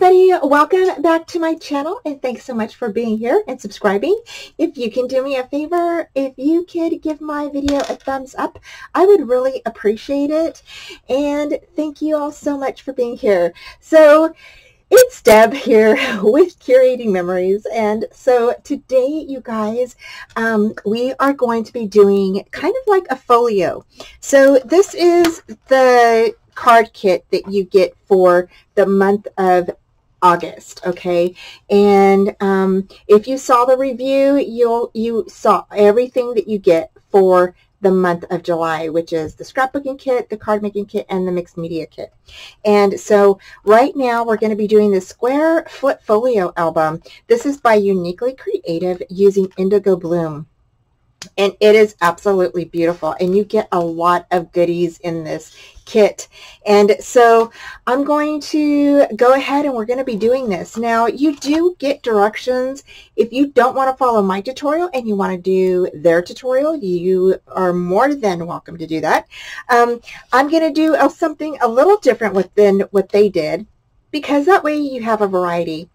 everybody, welcome back to my channel, and thanks so much for being here and subscribing. If you can do me a favor, if you could give my video a thumbs up, I would really appreciate it. And thank you all so much for being here. So it's Deb here with Curating Memories, and so today, you guys, we are going to be doing kind of like a folio. So this is the card kit that you get for the month of August, okay? And if you saw the review, you saw everything that you get for the month of July, which is the scrapbooking kit, the card making kit, and the mixed media kit. And so right now we're going to be doing the square flip folio album. This is by Uniquely Creative using Indigo Bloom. And it is absolutely beautiful, and you get a lot of goodies in this kit. And so I'm going to go ahead and we're going to be doing this. Now, you do get directions. If you don't want to follow my tutorial and you want to do their tutorial, you are more than welcome to do that. I'm going to do something a little different than what they did, because that way you have a variety.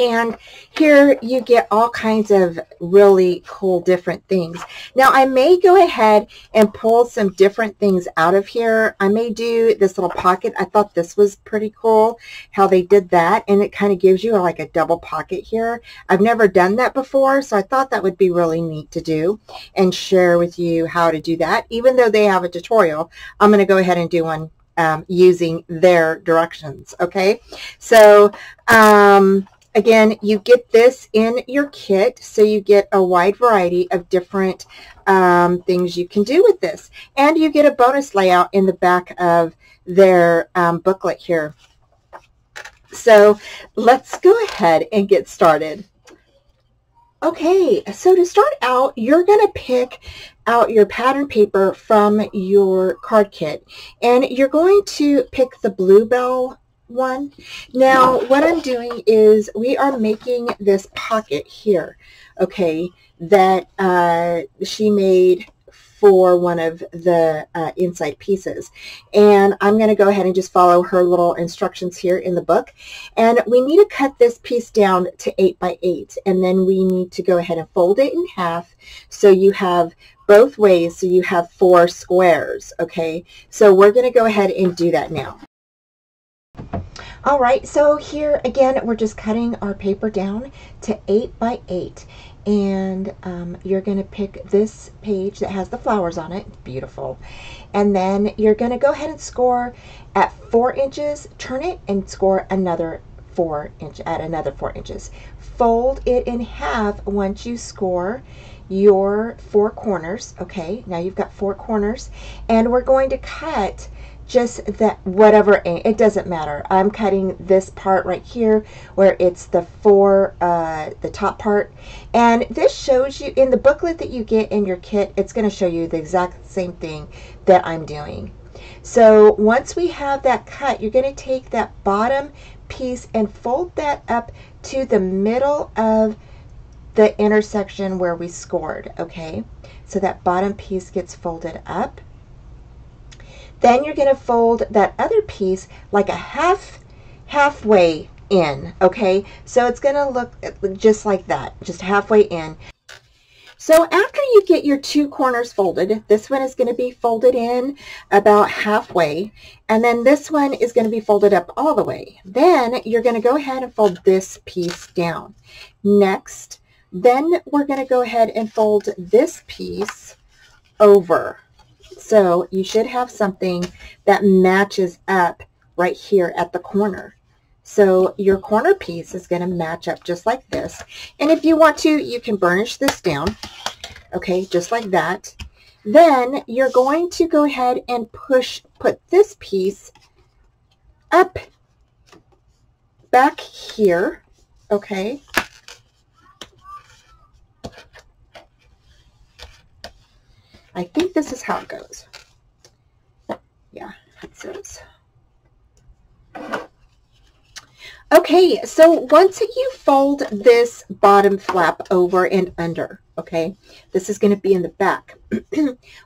And here you get all kinds of really cool different things. Now, I may go ahead and pull some different things out of here. I may do this little pocket. I thought this was pretty cool how they did that, and it kind of gives you like a double pocket here. I've never done that before, so I thought that would be really neat to do and share with you how to do that. Even though they have a tutorial, I'm going to go ahead and do one using their directions, okay? So, again, you get this in your kit, so you get a wide variety of different things you can do with this. And you get a bonus layout in the back of their booklet here. So let's go ahead and get started. Okay, so to start out, you're going to pick out your pattern paper from your card kit. And you're going to pick the Bluebell one. Now, what I'm doing is we are making this pocket here, okay, that she made for one of the inside pieces. And I'm going to go ahead and just follow her little instructions here in the book. And we need to cut this piece down to 8 by 8, and then we need to go ahead and fold it in half so you have both ways, so you have 4 squares, okay? So we're going to go ahead and do that now. All right, so here again, we're just cutting our paper down to 8 by 8. And you're going to pick this page that has the flowers on it. Beautiful. And then you're going to go ahead and score at 4 inches, turn it, and score another 4 inch at another 4 inches. Fold it in half once you score your 4 corners. Okay, now you've got 4 corners, and we're going to cut just that, whatever, it doesn't matter. I'm cutting this part right here where it's the the top part. And this shows you in the booklet that you get in your kit, it's going to show you the exact same thing that I'm doing. So once we have that cut, you're going to take that bottom piece and fold that up to the middle of the intersection where we scored, okay? So that bottom piece gets folded up. Then you're going to fold that other piece like a halfway in, okay? So it's going to look just like that, just halfway in. So after you get your 2 corners folded, this one is going to be folded in about halfway, and then this one is going to be folded up all the way. Then you're going to go ahead and fold this piece down. Next, then we're going to go ahead and fold this piece over. So you should have something that matches up right here at the corner. So your corner piece is going to match up just like this. And if you want to, you can burnish this down, okay, just like that. Then you're going to go ahead and put this piece up back here, okay. I think this is how it goes. Yeah, it says. Okay, so once you fold this bottom flap over and under, okay, this is going to be in the back.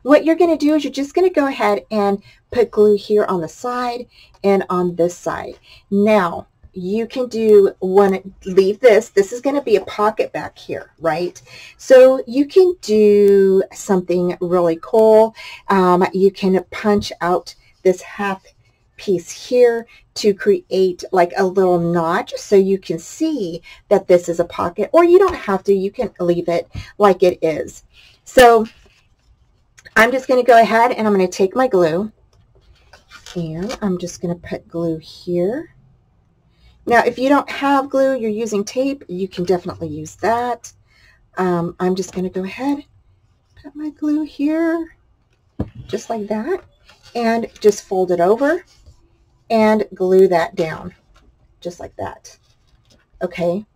What you're going to do is you're just going to go ahead and put glue here on the side and on this side. Now, you can do one, leave this. This is going to be a pocket back here, right? So you can do something really cool. You can punch out this half piece here to create like a little notch so you can see that this is a pocket, or you don't have to, you can leave it like it is. So I'm just going to go ahead and I'm going to take my glue and I'm just going to put glue here. Now if you don't have glue, you're using tape, you can definitely use that. I'm just going to go ahead, put my glue here just like that, and just fold it over and glue that down just like that. Okay.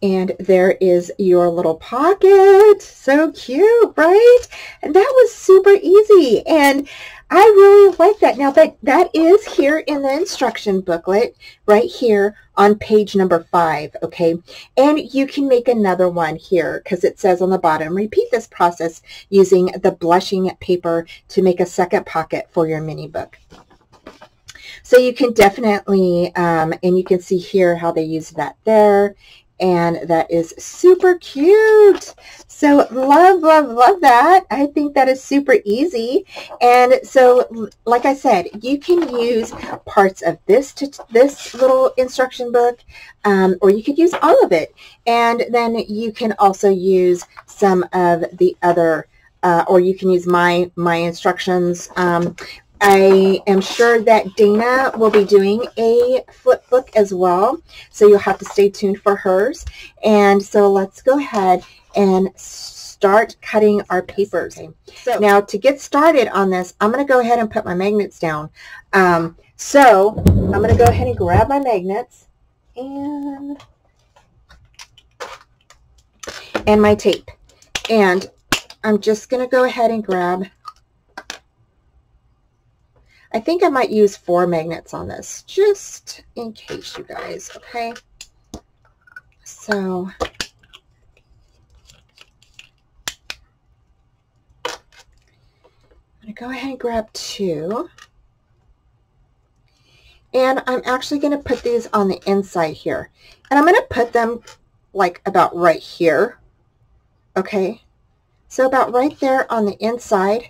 And there is your little pocket. So cute, right? And that was super easy. And I really like that. Now that is here in the instruction booklet right here on page number 5, okay? And you can make another one here because it says on the bottom, repeat this process using the blushing paper to make a second pocket for your mini book. So you can definitely, and you can see here how they use that there. And that is super cute. So love, love, love that. I think that is super easy. And so, like I said, you can use parts of this little instruction book, or you could use all of it. And then you can also use some of the other, or you can use my instructions. I am sure that Dana will be doing a flip book as well, so you'll have to stay tuned for hers. And so let's go ahead and start cutting our papers. So now to get started on this, I'm going to go ahead and put my magnets down. So I'm going to go ahead and grab my magnets and my tape. And I'm just going to go ahead and grab, I think I might use 4 magnets on this, just in case, you guys, okay? So, I'm going to go ahead and grab 2. And I'm actually going to put these on the inside here. And I'm going to put them like about right here, okay? So about right there on the inside,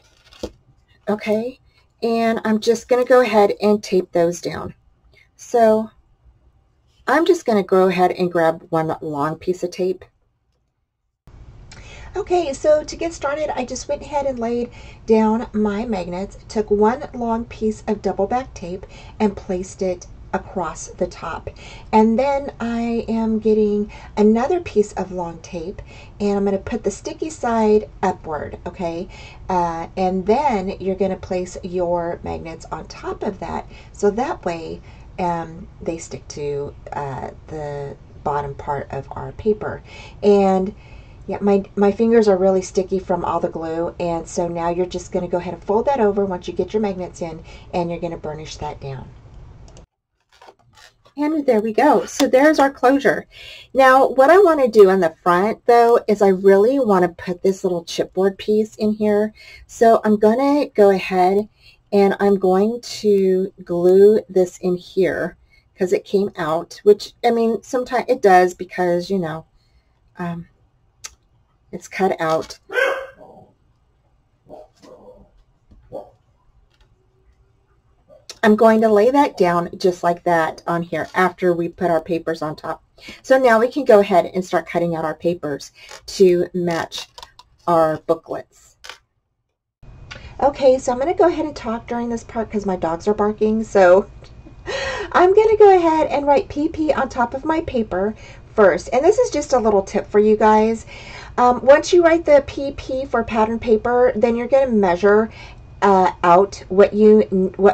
okay? And I'm just going to go ahead and tape those down. So I'm just going to go ahead and grab one long piece of tape. Okay, so to get started, I just went ahead and laid down my magnets, took one long piece of double back tape and placed it across the top. And then I am getting another piece of long tape and I'm going to put the sticky side upward, okay? And then you're going to place your magnets on top of that, so that way they stick to the bottom part of our paper. And yeah, my fingers are really sticky from all the glue, and so now you're just going to go ahead and fold that over once you get your magnets in, and you're going to burnish that down. And there we go. So there's our closure. Now what I want to do on the front though is I really want to put this little chipboard piece in here. So I'm going to go ahead and I'm going to glue this in here because it came out, which I mean sometimes it does because you know it's cut out. I'm going to lay that down just like that on here after we put our papers on top. So now we can go ahead and start cutting out our papers to match our booklets. Okay, so I'm going to go ahead and talk during this part because my dogs are barking. So I'm going to go ahead and write PP on top of my paper first. And this is just a little tip for you guys. Once you write the PP for pattern paper, then you're going to measure out what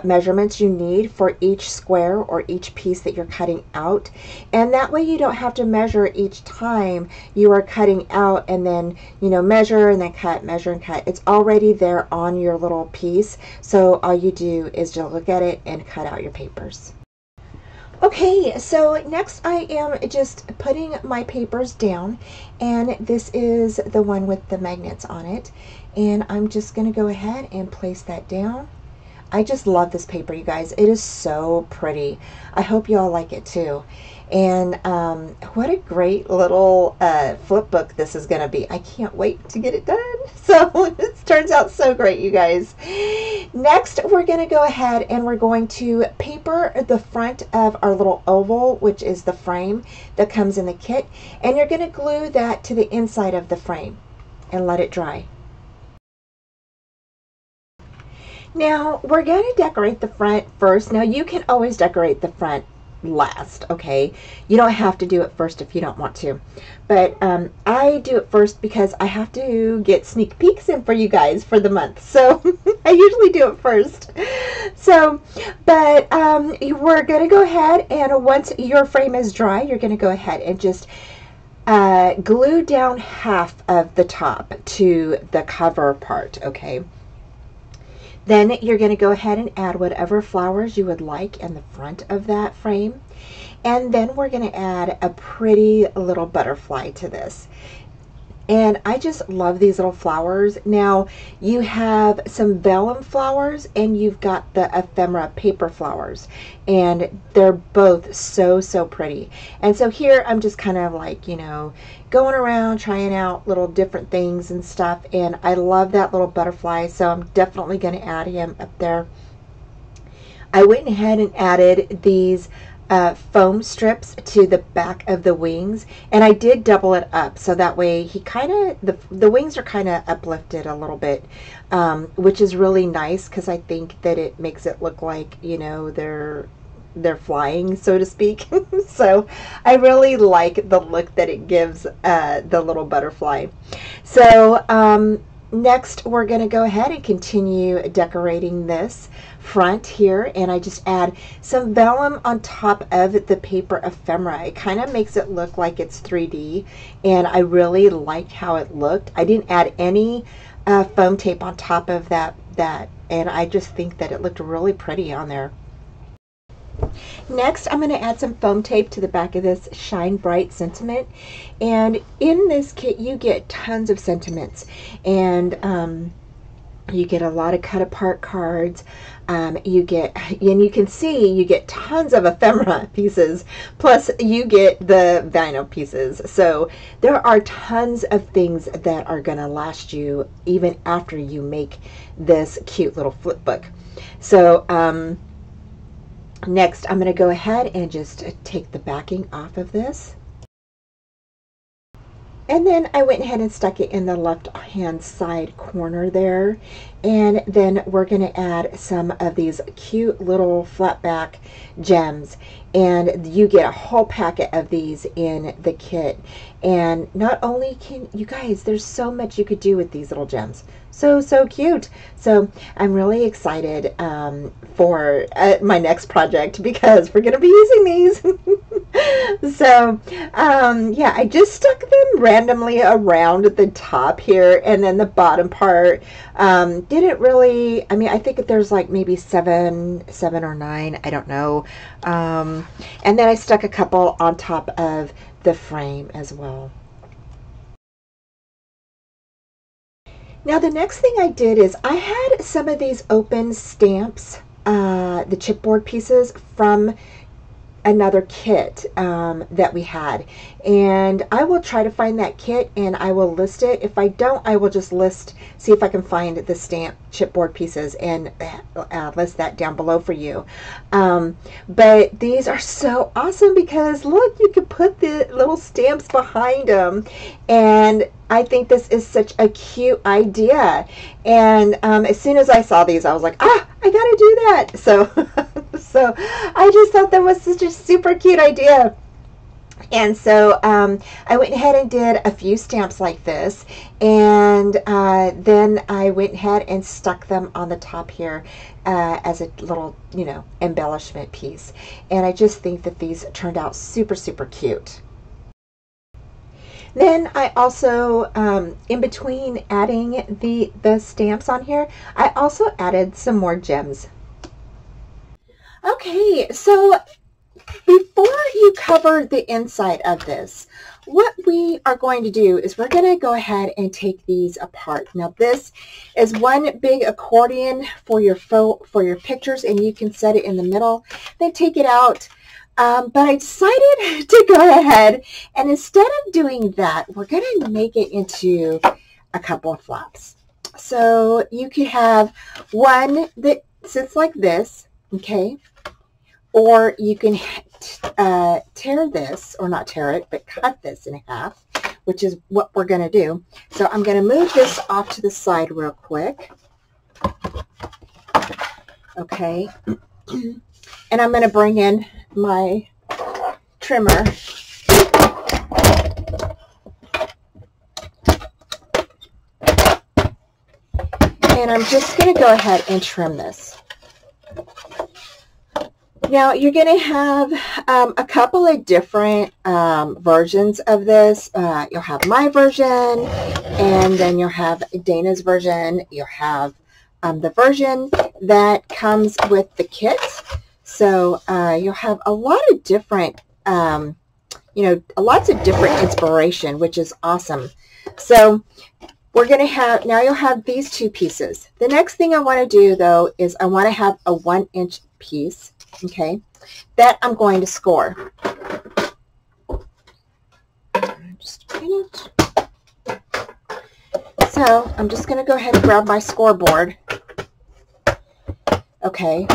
measurements you need for each square or each piece that you're cutting out, and that way you don't have to measure each time you are cutting out and then measure and then cut, measure and cut. It's already there on your little piece, so all you do is just look at it and cut out your papers. Okay, so next I am just putting my papers down, and this is the one with the magnets on it, and I'm just going to go ahead and place that down. I just love this paper, you guys. It is so pretty. I hope you all like it too. And what a great little flip book this is going to be. I can't wait to get it done. So it turns out so great, you guys. Next, we're going to go ahead and we're going to paper the front of our little oval, which is the frame that comes in the kit. And you're going to glue that to the inside of the frame and let it dry. Now, we're going to decorate the front first. Now, you can always decorate the front last, okay? You don't have to do it first if you don't want to. But I do it first because I have to get sneak peeks in for you guys for the month. So, I usually do it first. So, but we're going to go ahead, and once your frame is dry, you're going to go ahead and just glue down half of the top to the cover part, okay? Then you're going to go ahead and add whatever flowers you would like in the front of that frame. And then we're going to add a pretty little butterfly to this. And I just love these little flowers. Now, you have some vellum flowers and you've got the ephemera paper flowers. And they're both so, so pretty. And so here I'm just kind of like, you know, going around trying out little different things and stuff. And I love that little butterfly, so I'm definitely going to add him up there. I went ahead and added these foam strips to the back of the wings, and I did double it up so that way he kind of the wings are kind of uplifted a little bit, which is really nice because I think that it makes it look like, you know, they're flying, so to speak. So I really like the look that it gives the little butterfly. So next we're going to go ahead and continue decorating this front here, and I just add some vellum on top of the paper ephemera. It kind of makes it look like it's 3D, and I really liked how it looked. I didn't add any foam tape on top of that, and I just think that it looked really pretty on there. Next, I'm going to add some foam tape to the back of this Shine Bright sentiment. And in this kit, you get tons of sentiments. And you get a lot of cut apart cards. And you can see you get tons of ephemera pieces. Plus, you get the vinyl pieces. So there are tons of things that are going to last you even after you make this cute little flip book. So, next, I'm going to go ahead and just take the backing off of this. And then I went ahead and stuck it in the left-hand side corner there. And then we're going to add some of these cute little flat back gems. And you get a whole packet of these in the kit. And not only can you guys, there's so much you could do with these little gems. So, so cute. So I'm really excited for my next project because we're going to be using these. So, yeah, I just stuck them randomly around the top here, and then the bottom part didn't really, I mean, I think there's like maybe seven or nine, I don't know. And then I stuck a couple on top of the frame as well. Now the next thing I did is I had some of these open stamps, the chipboard pieces from another kit that we had, and I will try to find that kit and I will list it. If I don't, I will just see if I can find the stamp chipboard pieces and list that down below for you. But these are so awesome because look, you can put the little stamps behind them, and I think this is such a cute idea. And as soon as I saw these, I was like, I gotta do that. So I just thought that was such a super cute idea. And so I went ahead and did a few stamps like this, and then I went ahead and stuck them on the top here as a little, you know, embellishment piece. And I just think that these turned out super, super cute. Then I also, in between adding the stamps on here, I also added some more gems. Okay, so before you cover the inside of this, what we are going to do is we're going to go ahead and take these apart. Now this is one big accordion for your pictures, and you can set it in the middle, then take it out. But I decided to go ahead and instead of doing that, we're going to make it into a couple of flaps. So you could have one that sits like this, okay? Or you can tear this, or not tear it, but cut this in half, which is what we're going to do. So I'm going to move this off to the side real quick. Okay. And I'm going to bring in my trimmer. And I'm just going to go ahead and trim this. Now you're going to have a couple of different versions of this. You'll have my version, and then you'll have Dana's version. You'll have the version that comes with the kit. So you'll have a lot of different, lots of different inspiration, which is awesome. So we're going to have, now you'll have these two pieces. The next thing I want to do, though, is I want to have a 1-inch piece, okay, that I'm going to score. Just a minute. So I'm just going to go ahead and grab my scoreboard. Okay.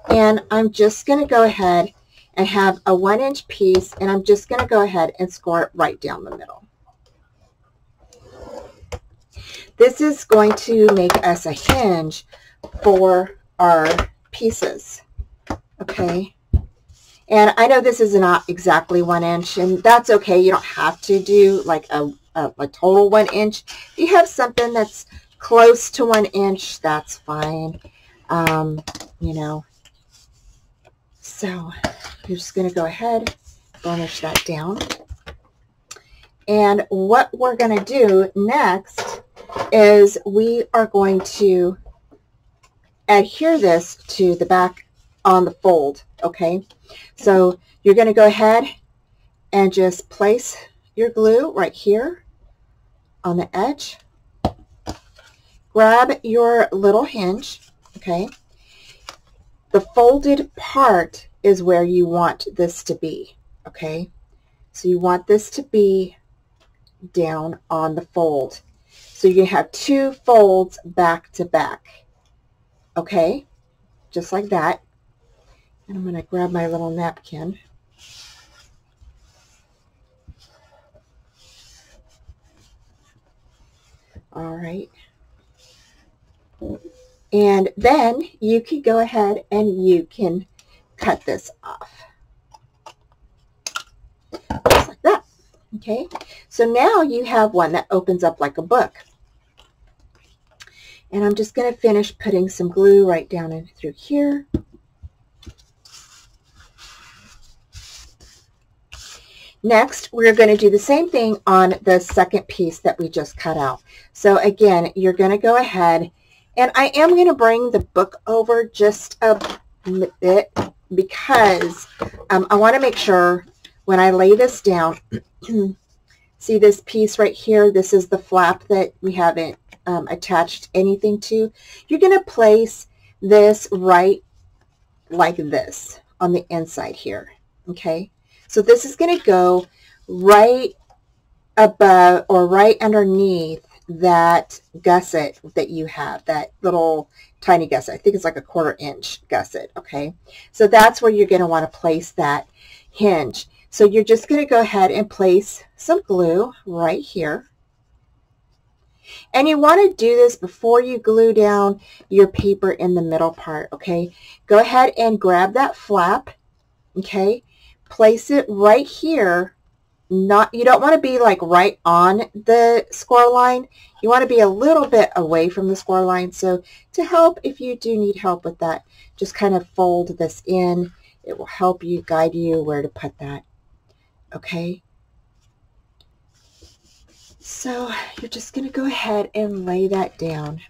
And I'm just going to go ahead and have a 1-inch piece, and I'm just going to go ahead and score it right down the middle. This is going to make us a hinge for our pieces, okay? And I know this is not exactly 1 inch, and that's okay. You don't have to do like a total 1 inch. If you have something that's close to 1 inch, that's fine. So you're just going to go ahead, burnish that down. And what we're going to do next is we are going to adhere this to the back on the fold, okay? So you're going to go ahead and just place your glue right here on the edge. Grab your little hinge, okay? The folded part is where you want this to be, okay? So you want this to be down on the fold. So you have 2 folds back to back, okay? Just like that. And I'm going to grab my little napkin. All right. And then you can go ahead and you can cut this off. Just like that. Okay. So now you have one that opens up like a book. And I'm just going to finish putting some glue right down in through here. Next, we're going to do the same thing on the second piece that we just cut out. So again, you're going to go ahead, and I am going to bring the book over just a bit because I want to make sure when I lay this down, see this piece right here, this is the flap that we haven't attached anything to. You're going to place this right like this on the inside here, okay? So this is going to go right above or right underneath that gusset that you have, that little tiny gusset. I think it's like a 1/4 inch gusset, okay? So that's where you're going to want to place that hinge. So you're just going to go ahead and place some glue right here. And you want to do this before you glue down your paper in the middle part, okay? Go ahead and grab that flap, okay? Place it right here. You don't want to be like right on the score line. You want to be a little bit away from the score line. So to help, if you do need help with that, just kind of fold this in. It will help you, guide you where to put that. Okay. So you're just going to go ahead and lay that down.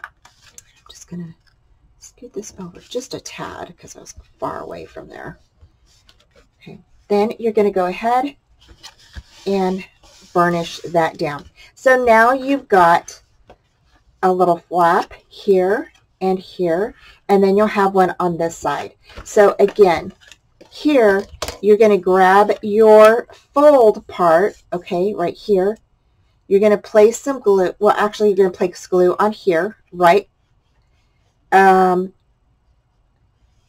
I'm just going to scoot this over just a tad because I was far away from there. Okay, then you're going to go ahead and burnish that down. So now you've got a little flap here and here, and then you'll have one on this side. So again, here you're going to grab your fold part, okay, right here. You're going to place some glue. Well, actually, you're going to place glue on here, right, on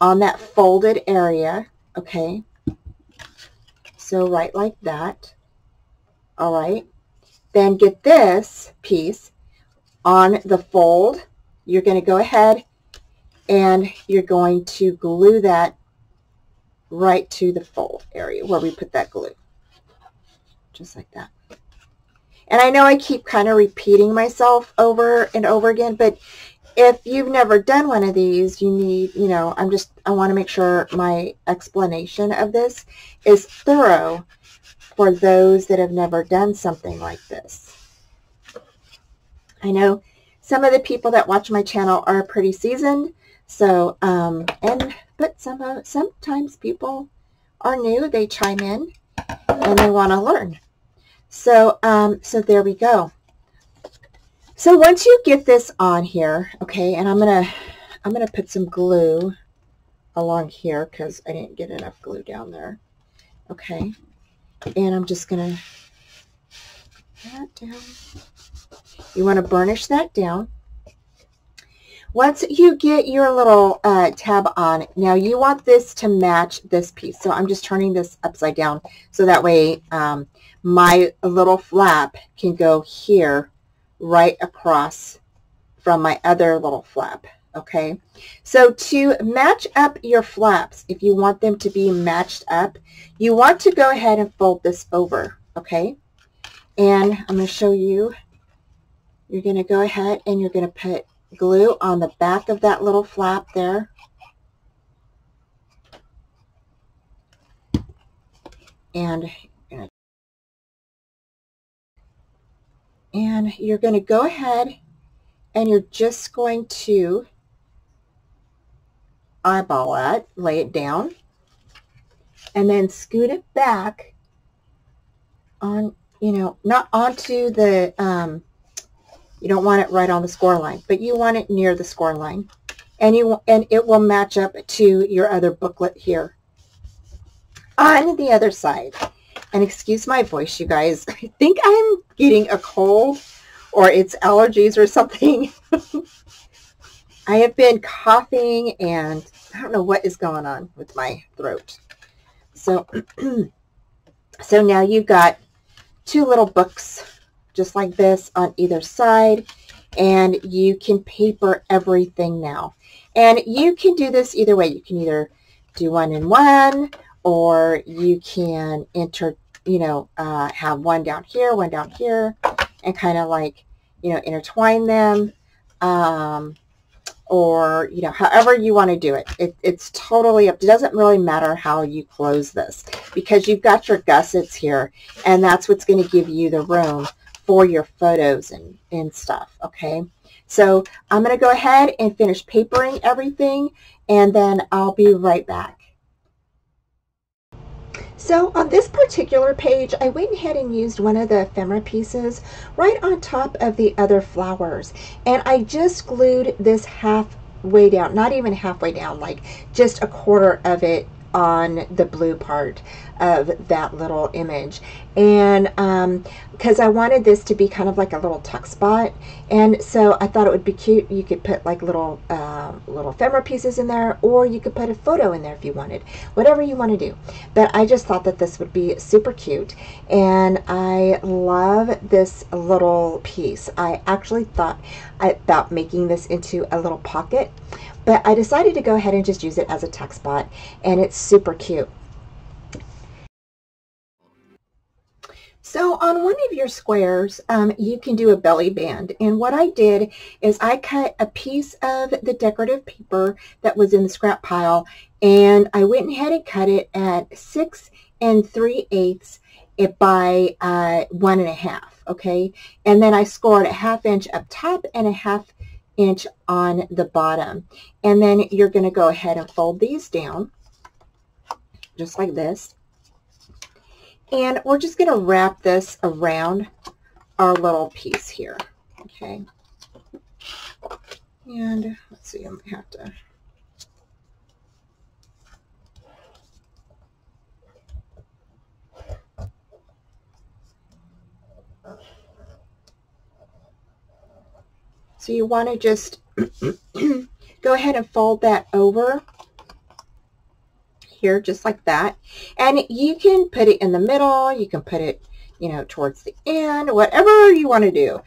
that folded area, okay. So right like that. All right. Then get this piece on the fold. You're going to go ahead and you're going to glue that right to the fold area where we put that glue. Just like that. And I know I keep kind of repeating myself over and over again, but if you've never done one of these, you need, you know, I want to make sure my explanation of this is thorough for those that have never done something like this. I know some of the people that watch my channel are pretty seasoned, so, but sometimes people are new, they chime in and they want to learn. So, so there we go. So once you get this on here, okay, and I'm gonna put some glue along here because I didn't get enough glue down there. Okay, and I'm just gonna put that down. You want to burnish that down. Once you get your little tab on, now you want this to match this piece. So I'm just turning this upside down so that way my little flap can go here right across from my other little flap. Okay, so to match up your flaps, if you want them to be matched up, you want to go ahead and fold this over. Okay, and I'm going to show you. You're going to go ahead and you're going to put glue on the back of that little flap there. And you're going to go ahead and you're just going to eyeball it, lay it down, and then scoot it back on, you know, not onto the, you don't want it right on the score line, but you want it near the score line. And it will match up to your other booklet here. On the other side, and excuse my voice, you guys, I think I'm getting a cold or it's allergies or something. I have been coughing and I don't know what is going on with my throat. So, so now you've got two little books just like this on either side, and you can paper everything now. And you can do this either way. You can either do one in one, or you can have one down here, and kind of like, you know, intertwine them, or, you know, however you want to do it. It's totally up. It doesn't really matter how you close this because you've got your gussets here, and that's what's going to give you the room for your photos and stuff. Okay, so I'm going to go ahead and finish papering everything, and then I'll be right back. So on this particular page, I went ahead and used one of the ephemera pieces right on top of the other flowers, and I just glued this halfway down, not even halfway down, like just a quarter of it on the blue part of that little image. And because I wanted this to be kind of like a little tuck spot, and so I thought it would be cute. You could put like little ephemera pieces in there, or you could put a photo in there if you wanted, whatever you want to do. But I just thought that this would be super cute, and I love this little piece. I actually thought about making this into a little pocket, but I decided to go ahead and just use it as a tuck spot, and it's super cute. So on one of your squares, you can do a belly band. And what I did is I cut a piece of the decorative paper that was in the scrap pile, and I went ahead and cut it at 6 3/8 by 1 1/2. Okay, and then I scored a 1/2 inch up top and a 1/2 inch on the bottom. And then you're going to go ahead and fold these down just like this. And we're just going to wrap this around our little piece here. Okay. And let's see, I might have to. So you want to just go ahead and fold that over here just like that. And you can put it in the middle, you can put it, you know, towards the end, whatever you want to do.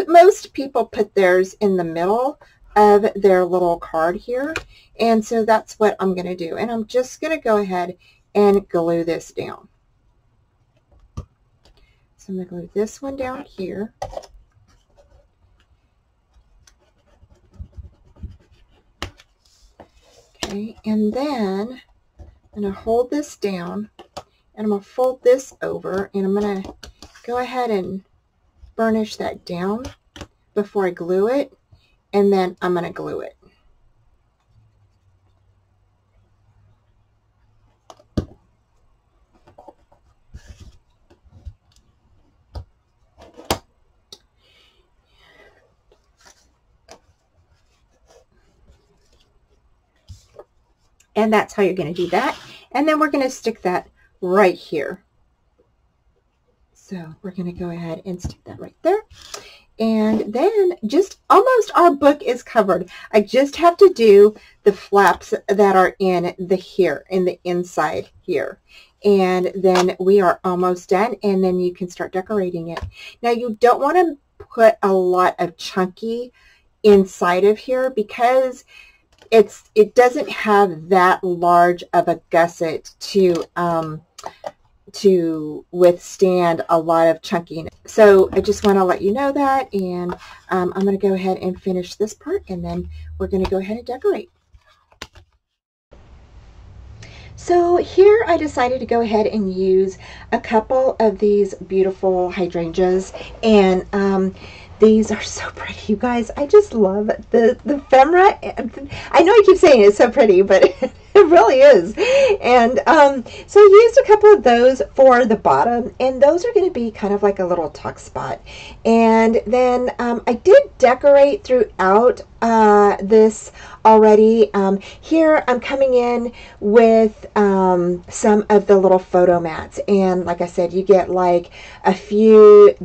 Most people put theirs in the middle of their little card here. And so that's what I'm going to do. And I'm just going to go ahead and glue this down. So I'm going to glue this one down here. Okay, and then I'm going to hold this down, and I'm going to fold this over, and I'm going to go ahead and burnish that down before I glue it, and then I'm going to glue it. And that's how you're going to do that. And then we're going to stick that right here. So we're going to go ahead and stick that right there. And then just almost our book is covered. I just have to do the flaps that are in the inside here. And then we are almost done. And then you can start decorating it. Now you don't want to put a lot of chunky inside of here because it doesn't have that large of a gusset to withstand a lot of chunkiness. So I just want to let you know that, and I'm going to go ahead and finish this part, and then we're going to go ahead and decorate. So here I decided to go ahead and use a couple of these beautiful hydrangeas, and these are so pretty, you guys. I just love the ephemera. I know I keep saying it's so pretty, but it really is. And so I used a couple of those for the bottom, and those are going to be kind of like a little tuck spot. And then I did decorate throughout this already. Here I'm coming in with some of the little photo mats, and like I said, you get like a few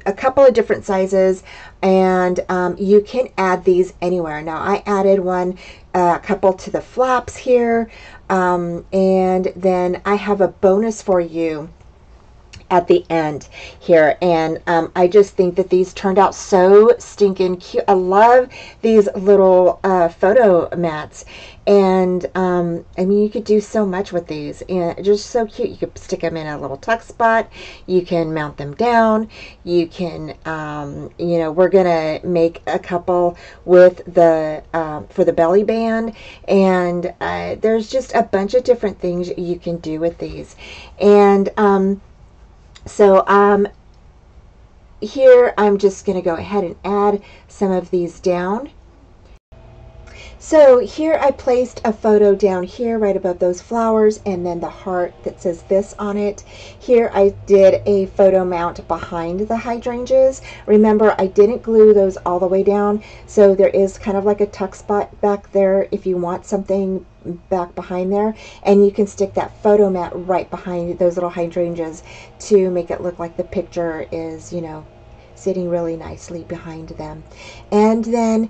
a couple of different sizes, and you can add these anywhere. Now I added a couple to the flaps here, and then I have a bonus for you at the end here, and I just think that these turned out so stinking cute. I love these little photo mats, and I mean, you could do so much with these, and just so cute. You could stick them in a little tuck spot, you can mount them down, you can you know, we're gonna make a couple with the for the belly band, and there's just a bunch of different things you can do with these. And so here I'm just going to go ahead and add some of these down. So here I placed a photo down here right above those flowers, and then the heart that says this on it. Here I did a photo mount behind the hydrangeas. Remember, I didn't glue those all the way down, so there is kind of like a tuck spot back there if you want something back behind there, and you can stick that photo mat right behind those little hydrangeas to make it look like the picture is, you know, sitting really nicely behind them. And then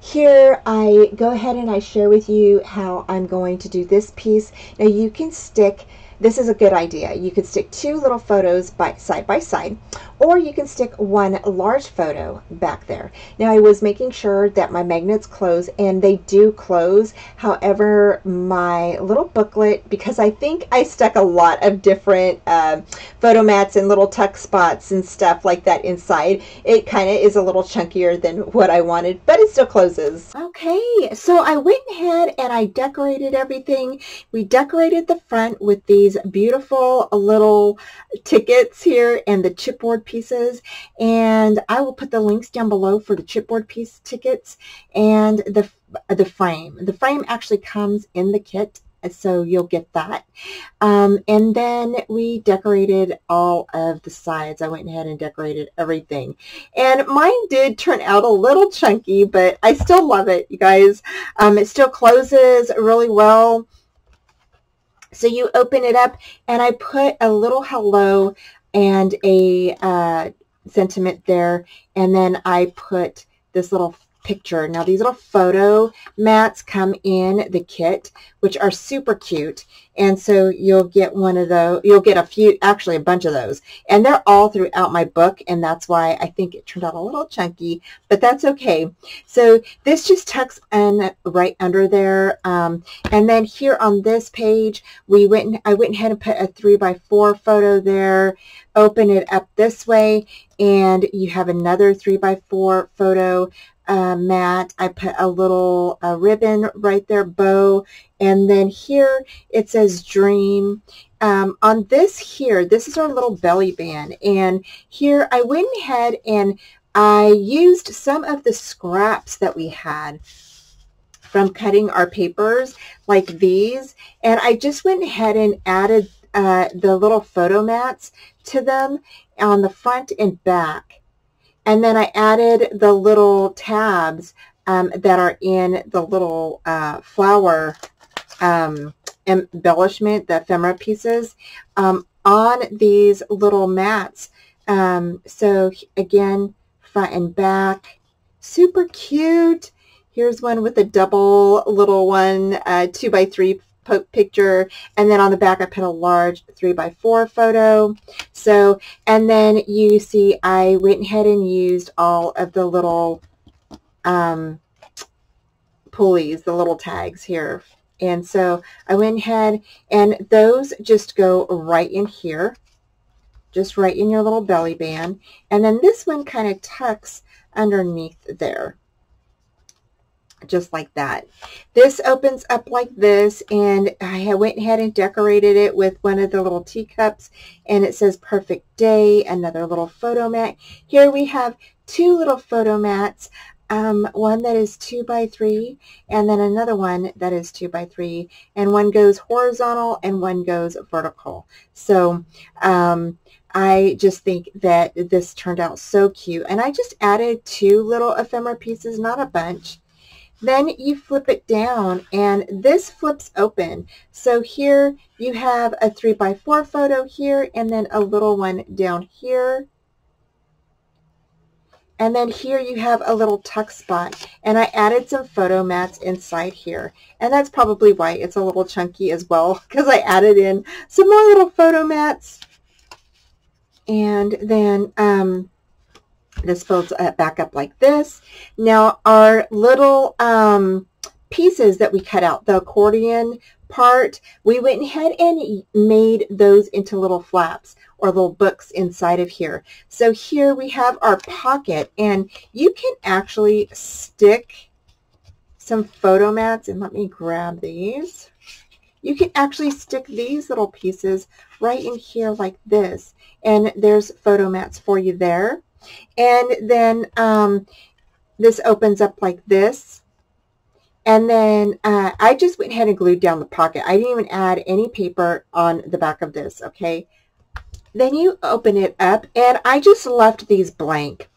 here I go ahead and I share with you how I'm going to do this piece. Now you can stick, this is a good idea, you could stick two little photos side by side, or you can stick one large photo back there. Now I was making sure that my magnets close, and they do close. However, my little booklet, because I think I stuck a lot of different photo mats and little tuck spots and stuff like that inside, it kind of is a little chunkier than what I wanted, but it still closes. Okay, so I went ahead and I decorated everything. We decorated the front with these beautiful little tickets here and the chipboard pieces, and I will put the links down below for the chipboard piece tickets and the frame. The frame actually comes in the kit, so you'll get that. And then we decorated all of the sides. I went ahead and decorated everything. And mine did turn out a little chunky, but I still love it, you guys. It still closes really well. So you open it up, and I put a little hello and a sentiment there, and then I put this little picture. Now these little photo mats come in the kit, which are super cute, and so you'll get one of those. You'll get a few, actually a bunch of those, and they're all throughout my book, and that's why I think it turned out a little chunky, but that's okay. So this just tucks in right under there, and then here on this page I went ahead and put a 3x4 photo there. Open it up this way, and you have another 3x4 photo mat. I put a little ribbon right there, bow, and then here it says dream. On this here, this is our little belly band, and here I went ahead and I used some of the scraps that we had from cutting our papers like these, and I just went ahead and added the little photo mats to them on the front and back. And then I added the little tabs that are in the little flower embellishment, the ephemera pieces, on these little mats. So again, front and back, super cute. Here's one with a double little one, 2x3 picture, and then on the back I put a large 3x4 photo. So, and then you see I went ahead and used all of the little pulleys, the little tags here, and so I went ahead and those just go right in here, just right in your little belly band, and then this one kind of tucks underneath there, just like that. This opens up like this, and I went ahead and decorated it with one of the little teacups, and it says perfect day, another little photo mat. Here we have two little photo mats, one that is 2x3 and then another one that is 2x3, and one goes horizontal and one goes vertical. So I just think that this turned out so cute, and I just added two little ephemera pieces, not a bunch. Then you flip it down, and this flips open. So here you have a 3x4 photo here, and then a little one down here. And then here you have a little tuck spot, and I added some photo mats inside here. And that's probably why it's a little chunky as well, because I added in some more little photo mats. And then this folds back up like this. Now our little pieces that we cut out, the accordion part, we went ahead and made those into little flaps or little books inside of here. So here we have our pocket, and you can actually stick some photo mats, and let me grab these. You can actually stick these little pieces right in here like this, and there's photo mats for you there. And then this opens up like this, and then I just went ahead and glued down the pocket. I didn't even add any paper on the back of this, okay? Then you open it up, and I just left these blank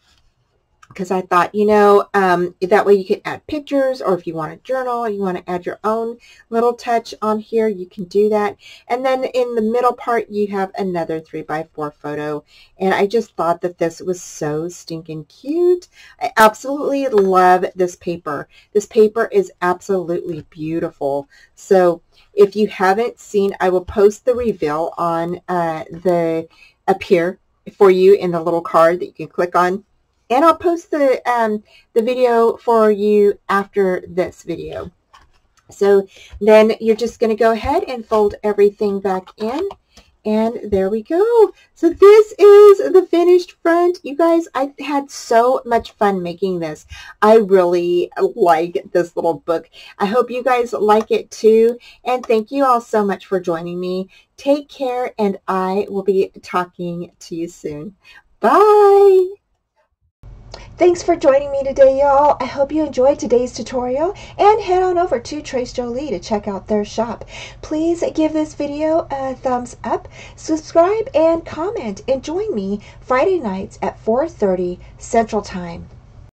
because I thought, you know, that way you can add pictures, or if you want a journal, you want to add your own little touch on here, you can do that. And then in the middle part, you have another 3x4 photo. And I just thought that this was so stinking cute. I absolutely love this paper. This paper is absolutely beautiful. So if you haven't seen, I will post the reveal on up here for you in the little card that you can click on. And I'll post the video for you after this video. So then you're just going to go ahead and fold everything back in. And there we go. So this is the finished front. You guys, I had so much fun making this. I really like this little book. I hope you guys like it too. And thank you all so much for joining me. Take care, and I will be talking to you soon. Bye! Thanks for joining me today, y'all. I hope you enjoyed today's tutorial, and head on over to Trace Jolie to check out their shop. Please give this video a thumbs up, subscribe, and comment, and join me Friday nights at 4:30 Central Time.